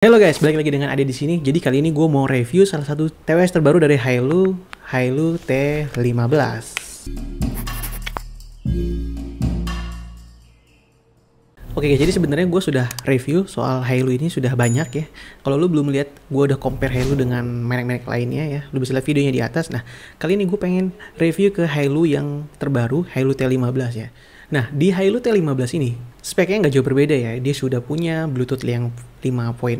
Halo guys, balik lagi dengan Ade di sini. Jadi kali ini gue mau review salah satu TWS terbaru dari Hailu T15. Oke guys, jadi sebenarnya gue sudah review soal Hailu ini sudah banyak ya. Kalau lu belum lihat, gue udah compare Hailu dengan merek-merek lainnya ya. Lu bisa lihat videonya di atas. Nah, kali ini gue pengen review ke Hailu yang terbaru, Hailu T15 ya. Nah, di Hailu T15 ini, speknya nggak jauh berbeda ya. Dia sudah punya Bluetooth yang 5.0,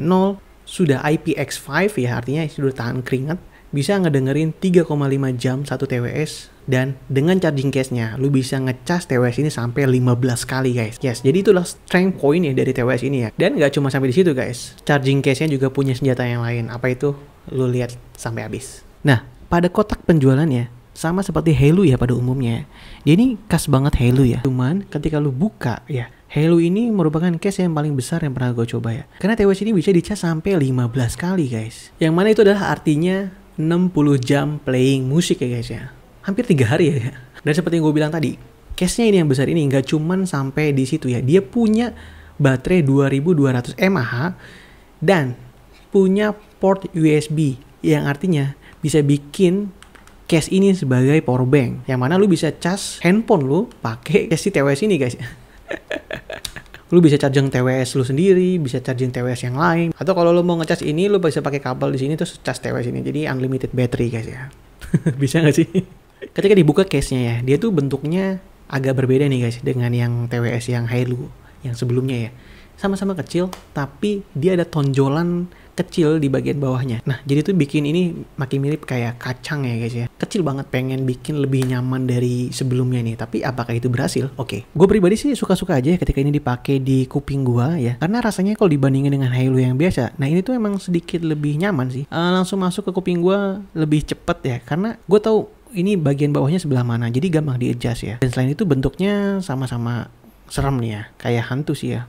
sudah IPX5 ya, artinya sudah tahan keringat, bisa ngedengerin 3,5 jam satu TWS, dan dengan charging case-nya, lu bisa ngecas TWS ini sampai 15 kali guys. Yes, jadi itulah strength point ya dari TWS ini ya. Dan nggak cuma sampai di situ guys, charging case-nya juga punya senjata yang lain. Apa itu? Lu lihat sampai habis. Nah, pada kotak penjualannya, sama seperti Hailu ya pada umumnya. Dia ini khas banget Hailu ya. Cuman ketika lu buka ya, Hailu ini merupakan case yang paling besar yang pernah gue coba ya. Karena TWS ini bisa dicas sampai 15 kali guys. Yang mana itu adalah artinya 60 jam playing musik ya guys ya. Hampir 3 hari ya. Dan seperti yang gue bilang tadi, case-nya ini yang besar ini nggak cuman sampai di situ ya. Dia punya baterai 2200 mAh dan punya port USB yang artinya bisa bikin case ini sebagai power bank, yang mana lu bisa cas handphone lu pakai case TWS ini guys. Lu bisa charging TWS lu sendiri, bisa charging TWS yang lain, atau kalau lu mau ngecas ini lu bisa pakai kabel di sini terus cas TWS ini. Jadi unlimited battery guys ya. Bisa nggak sih? Ketika dibuka case-nya ya, dia tuh bentuknya agak berbeda nih guys dengan yang TWS yang Hailu yang sebelumnya ya. Sama-sama kecil, tapi dia ada tonjolan kecil di bagian bawahnya. Nah, jadi tuh bikin ini makin mirip kayak kacang ya guys ya. Kecil banget, pengen bikin lebih nyaman dari sebelumnya nih. Tapi apakah itu berhasil? Oke. Gue pribadi sih suka-suka aja ketika ini dipakai di kuping gua ya. Karena rasanya kalau dibandingin dengan Hailu yang biasa, nah ini tuh emang sedikit lebih nyaman sih. Langsung masuk ke kuping gua lebih cepet ya. Karena gue tahu ini bagian bawahnya sebelah mana. Jadi gampang di-adjust ya. Dan selain itu bentuknya sama-sama serem nih ya. Kayak hantu sih ya.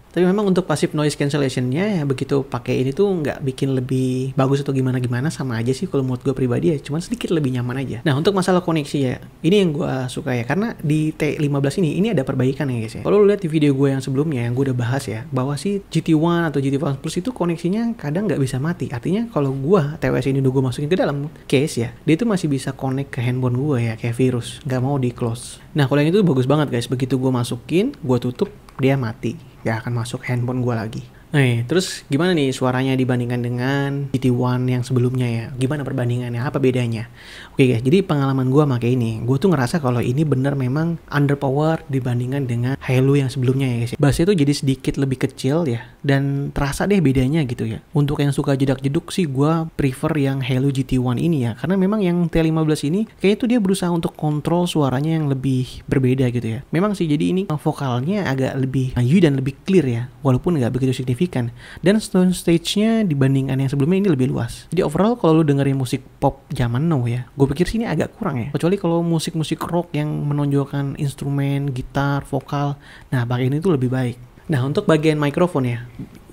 Tapi memang untuk passive noise cancellation-nya ya begitu pakai ini tuh nggak bikin lebih bagus atau gimana-gimana, sama aja sih kalau menurut gue pribadi ya, cuman sedikit lebih nyaman aja. Nah, untuk masalah koneksi ya, ini yang gue suka ya, karena di T15 ini ada perbaikan ya guys ya. Kalau lu lihat di video gue yang sebelumnya yang gue udah bahas ya, bahwa si GT1 atau GT1 Plus itu koneksinya kadang nggak bisa mati. Artinya kalau gue TWS ini udah gue masukin ke dalam case ya, dia itu masih bisa connect ke handphone gue ya, kayak virus, nggak mau di close. Nah, kalau yang itu bagus banget guys, begitu gue masukin, gue tutup, dia mati, gak akan masuk handphone gue lagi. Nah, terus gimana nih suaranya dibandingkan dengan GT1 yang sebelumnya ya? Gimana perbandingannya? Apa bedanya? Oke guys, jadi pengalaman gue pakai ini, gue tuh ngerasa kalau ini bener memang underpower dibandingkan dengan Hailu yang sebelumnya ya guys. Bassnya tuh jadi sedikit lebih kecil ya, dan terasa deh bedanya gitu ya. Untuk yang suka jedak-jeduk sih gue prefer yang Hailu GT1 ini ya, karena memang yang T15 ini kayaknya tuh dia berusaha untuk kontrol suaranya yang lebih berbeda gitu ya. Memang sih jadi ini vokalnya agak lebih maju dan lebih clear ya, walaupun nggak begitu signifikan. Dan sound stage-nya dibandingkan yang sebelumnya ini lebih luas. Jadi overall kalau lu dengerin musik pop zaman now ya, gue pikir sih ini agak kurang ya. Kecuali kalau musik-musik rock yang menonjolkan instrumen, gitar, vokal, nah bagian ini tuh lebih baik. Nah, untuk bagian mikrofon ya,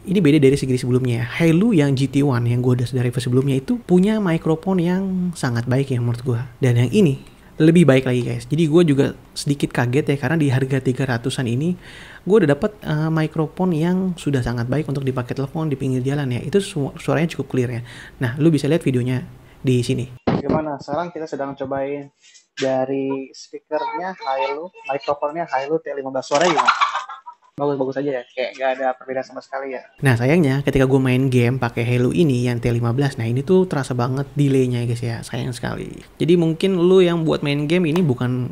ini beda dari segi sebelumnya. Hailu yang GT1 yang gue udah dari sebelumnya itu punya mikrofon yang sangat baik ya menurut gue. Dan yang ini lebih baik lagi guys. Jadi gue juga sedikit kaget ya, karena di harga 300-an ini gue udah dapat mikrofon yang sudah sangat baik untuk dipakai telepon di pinggir jalan ya. Itu suaranya cukup clear ya. Nah, lu bisa lihat videonya di sini. Gimana? Sekarang kita sedang cobain dari speakernya Hailu, mikrofonnya Hailu T15. Suaranya gimana? Bagus-bagus aja ya, kayak gak ada perbedaan sama sekali ya. Nah, sayangnya ketika gue main game pakai Hailu ini yang T15, nah ini tuh terasa banget delaynya guys ya, sayang sekali. Jadi mungkin lu yang buat main game ini bukan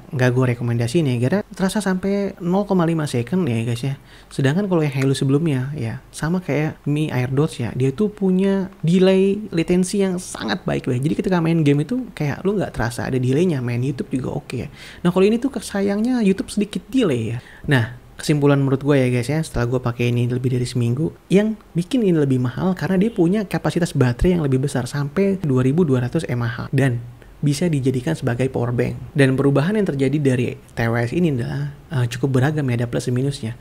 nggak gue rekomendasiin ya, karena terasa sampai 0,5 second ya guys ya. Sedangkan kalau yang Hailu sebelumnya ya sama kayak Mi AirDots ya, dia tuh punya delay latency yang sangat baik ya. Jadi ketika main game itu kayak lu nggak terasa ada delaynya, main YouTube juga oke ya. Nah, kalau ini tuh sayangnya YouTube sedikit delay ya. Nah, kesimpulan menurut gue ya guys ya, setelah gue pakai ini lebih dari seminggu, yang bikin ini lebih mahal karena dia punya kapasitas baterai yang lebih besar sampai 2200 mAh dan bisa dijadikan sebagai power bank. Dan perubahan yang terjadi dari TWS ini adalah cukup beragam ya, ada plus dan minusnya.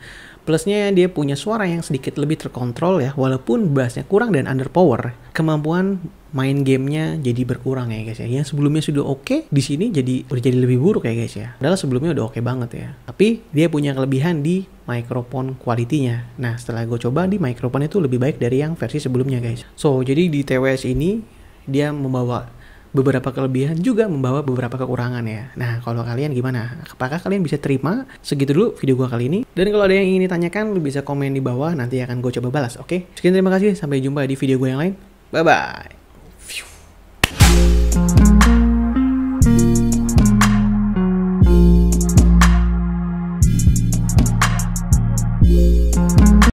Plusnya dia punya suara yang sedikit lebih terkontrol ya, walaupun bassnya kurang dan underpower. Kemampuan main gamenya jadi berkurang ya guys ya. Yang sebelumnya sudah oke, di sini udah jadi lebih buruk ya guys ya. Padahal sebelumnya udah oke banget ya. Tapi dia punya kelebihan di mikrofon kualitinya. Nah setelah gue coba di mikrofon itu lebih baik dari yang versi sebelumnya guys. So jadi di TWS ini dia membawa beberapa kelebihan juga membawa beberapa kekurangan ya. Nah, kalau kalian gimana? Apakah kalian bisa terima? Segitu dulu video gua kali ini. Dan kalau ada yang ingin ditanyakan, lu bisa komen di bawah, nanti akan gue coba balas, oke? Sekian, terima kasih. Sampai jumpa di video gue yang lain. Bye-bye.